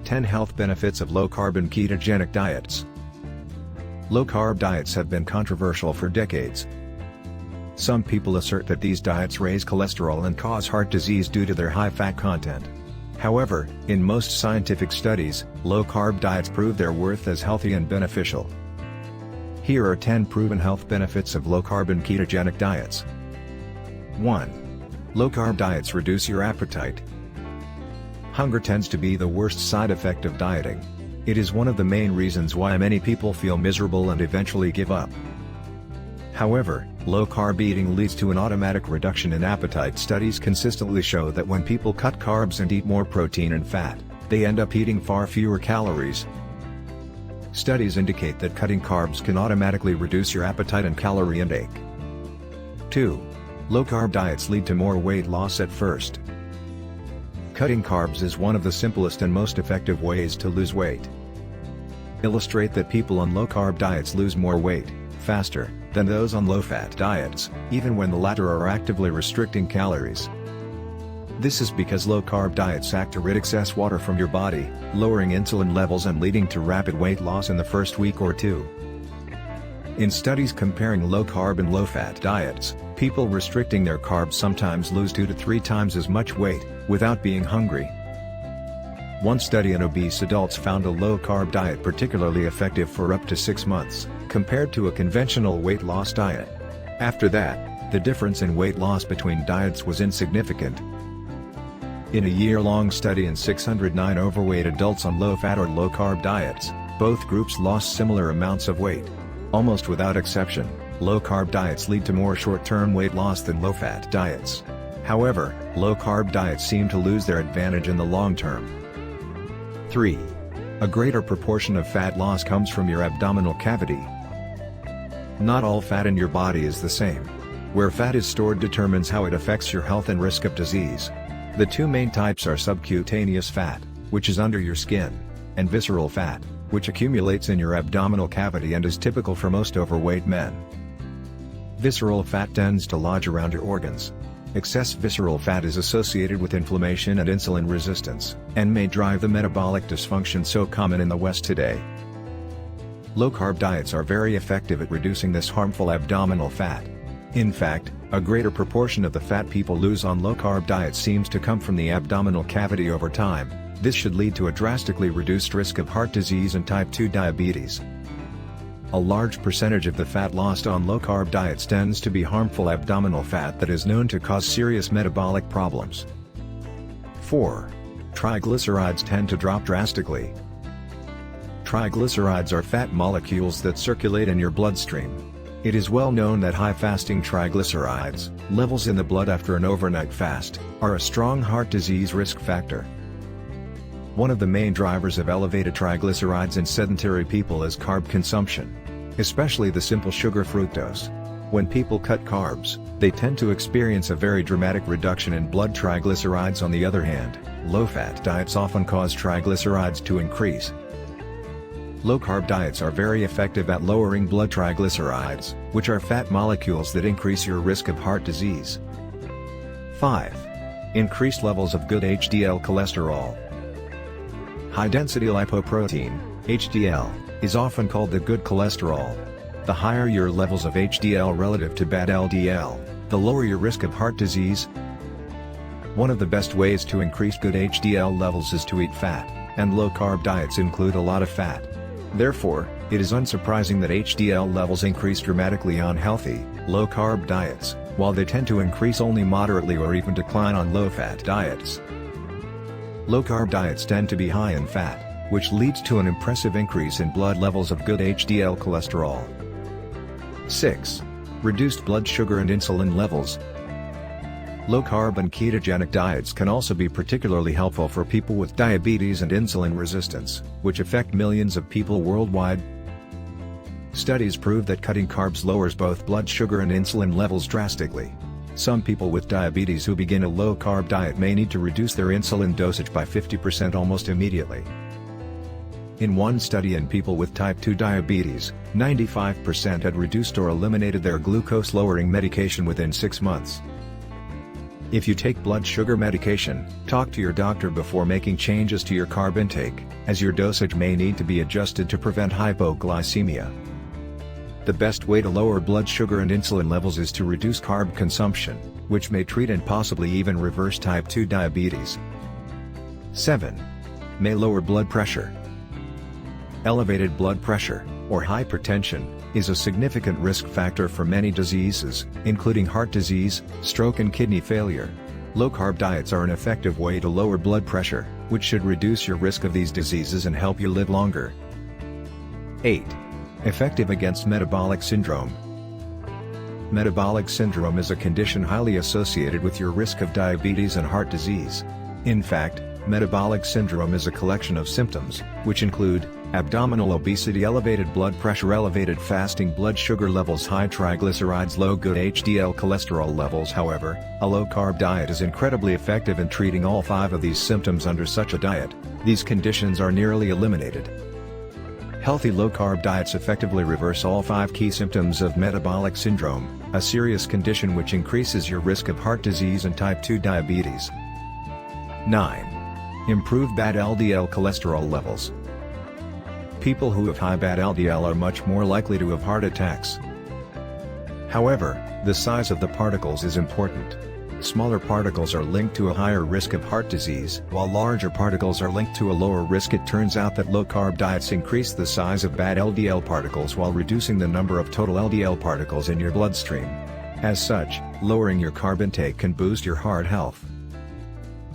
10 Health Benefits of Low-Carb and Ketogenic Diets. Low-carb diets have been controversial for decades. Some people assert that these diets raise cholesterol and cause heart disease due to their high fat content. However, in most scientific studies, low-carb diets prove their worth as healthy and beneficial. Here are 10 proven health benefits of low-carb and ketogenic diets. 1. Low-carb diets reduce your appetite. Hunger tends to be the worst side effect of dieting. It is one of the main reasons why many people feel miserable and eventually give up. However, low-carb eating leads to an automatic reduction in appetite. Studies consistently show that when people cut carbs and eat more protein and fat, they end up eating far fewer calories. Studies indicate that cutting carbs can automatically reduce your appetite and calorie intake. 2. Low-carb diets lead to more weight loss at first. Cutting carbs is one of the simplest and most effective ways to lose weight. Illustrate that people on low-carb diets lose more weight, faster, than those on low-fat diets, even when the latter are actively restricting calories. This is because low-carb diets act to rid excess water from your body, lowering insulin levels and leading to rapid weight loss in the first week or two. In studies comparing low-carb and low-fat diets, people restricting their carbs sometimes lose 2 to 3 times as much weight, without being hungry. One study in obese adults found a low-carb diet particularly effective for up to 6 months, compared to a conventional weight loss diet. After that, the difference in weight loss between diets was insignificant. In a year-long study in 609 overweight adults on low-fat or low-carb diets, both groups lost similar amounts of weight. Almost without exception, low-carb diets lead to more short-term weight loss than low-fat diets. However, low-carb diets seem to lose their advantage in the long term. 3. A greater proportion of fat loss comes from your abdominal cavity. Not all fat in your body is the same. Where fat is stored determines how it affects your health and risk of disease. The two main types are subcutaneous fat, which is under your skin, and visceral fat, which accumulates in your abdominal cavity and is typical for most overweight men. Visceral fat tends to lodge around your organs. Excess visceral fat is associated with inflammation and insulin resistance, and may drive the metabolic dysfunction so common in the West today. Low-carb diets are very effective at reducing this harmful abdominal fat. In fact, a greater proportion of the fat people lose on low-carb diets seems to come from the abdominal cavity over time. This should lead to a drastically reduced risk of heart disease and type 2 diabetes. A large percentage of the fat lost on low-carb diets tends to be harmful abdominal fat that is known to cause serious metabolic problems. 4. Triglycerides tend to drop drastically. Triglycerides are fat molecules that circulate in your bloodstream. It is well known that high fasting triglycerides, levels in the blood after an overnight fast, are a strong heart disease risk factor. One of the main drivers of elevated triglycerides in sedentary people is carb consumption, especially the simple sugar fructose. When people cut carbs, they tend to experience a very dramatic reduction in blood triglycerides. On the other hand, low-fat diets often cause triglycerides to increase. Low-carb diets are very effective at lowering blood triglycerides, which are fat molecules that increase your risk of heart disease. 5. Increased levels of good HDL cholesterol. High-density lipoprotein, HDL, is often called the good cholesterol. The higher your levels of HDL relative to bad LDL, the lower your risk of heart disease. One of the best ways to increase good HDL levels is to eat fat, and low-carb diets include a lot of fat. Therefore, it is unsurprising that HDL levels increase dramatically on healthy, low-carb diets, while they tend to increase only moderately or even decline on low-fat diets. Low-carb diets tend to be high in fat, which leads to an impressive increase in blood levels of good HDL cholesterol. 6. Reduced blood sugar and insulin levels. Low-carb and ketogenic diets can also be particularly helpful for people with diabetes and insulin resistance, which affect millions of people worldwide. Studies prove that cutting carbs lowers both blood sugar and insulin levels drastically. Some people with diabetes who begin a low-carb diet may need to reduce their insulin dosage by 50% almost immediately. In one study in people with type 2 diabetes, 95% had reduced or eliminated their glucose-lowering medication within 6 months. If you take blood sugar medication, talk to your doctor before making changes to your carb intake, as your dosage may need to be adjusted to prevent hypoglycemia. The best way to lower blood sugar and insulin levels is to reduce carb consumption, which may treat and possibly even reverse type 2 diabetes. 7. May lower blood pressure. Elevated blood pressure, or hypertension, is a significant risk factor for many diseases, including heart disease, stroke and kidney failure. Low-carb diets are an effective way to lower blood pressure, which should reduce your risk of these diseases and help you live longer. 8. Effective against metabolic syndrome. Metabolic syndrome is a condition highly associated with your risk of diabetes and heart disease. In fact, metabolic syndrome is a collection of symptoms, which include abdominal obesity, elevated blood pressure, elevated fasting blood sugar levels, high triglycerides, low good HDL cholesterol levels. However, a low-carb diet is incredibly effective in treating all 5 of these symptoms. Under such a diet, these conditions are nearly eliminated. Healthy low-carb diets effectively reverse all 5 key symptoms of metabolic syndrome, a serious condition which increases your risk of heart disease and type 2 diabetes. 9. Improve bad LDL cholesterol levels. People who have high bad LDL are much more likely to have heart attacks. However, the size of the particles is important. Smaller particles are linked to a higher risk of heart disease, while larger particles are linked to a lower risk. It turns out that low-carb diets increase the size of bad LDL particles while reducing the number of total LDL particles in your bloodstream. As such, lowering your carb intake can boost your heart health.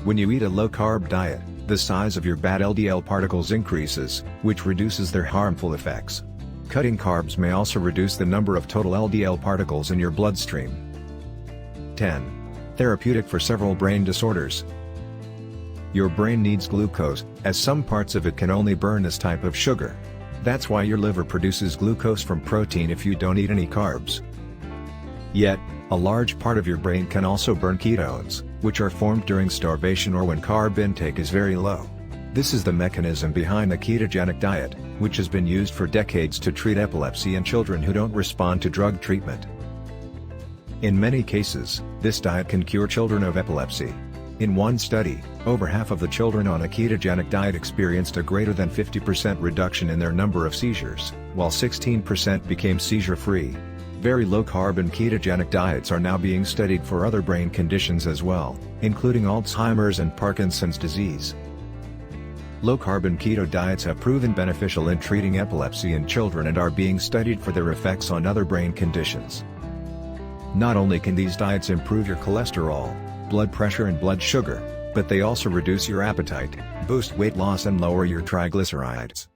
When you eat a low-carb diet, the size of your bad LDL particles increases, which reduces their harmful effects. Cutting carbs may also reduce the number of total LDL particles in your bloodstream. 10. Therapeutic for several brain disorders. Your brain needs glucose, as some parts of it can only burn this type of sugar. That's why your liver produces glucose from protein if you don't eat any carbs. Yet, a large part of your brain can also burn ketones, which are formed during starvation or when carb intake is very low. This is the mechanism behind the ketogenic diet, which has been used for decades to treat epilepsy in children who don't respond to drug treatment. In many cases, this diet can cure children of epilepsy. In one study, over half of the children on a ketogenic diet experienced a greater than 50% reduction in their number of seizures, while 16% became seizure-free. Very low-carb and ketogenic diets are now being studied for other brain conditions as well, including Alzheimer's and Parkinson's disease. Low-carb and keto diets have proven beneficial in treating epilepsy in children and are being studied for their effects on other brain conditions. Not only can these diets improve your cholesterol, blood pressure and blood sugar, but they also reduce your appetite, boost weight loss and lower your triglycerides.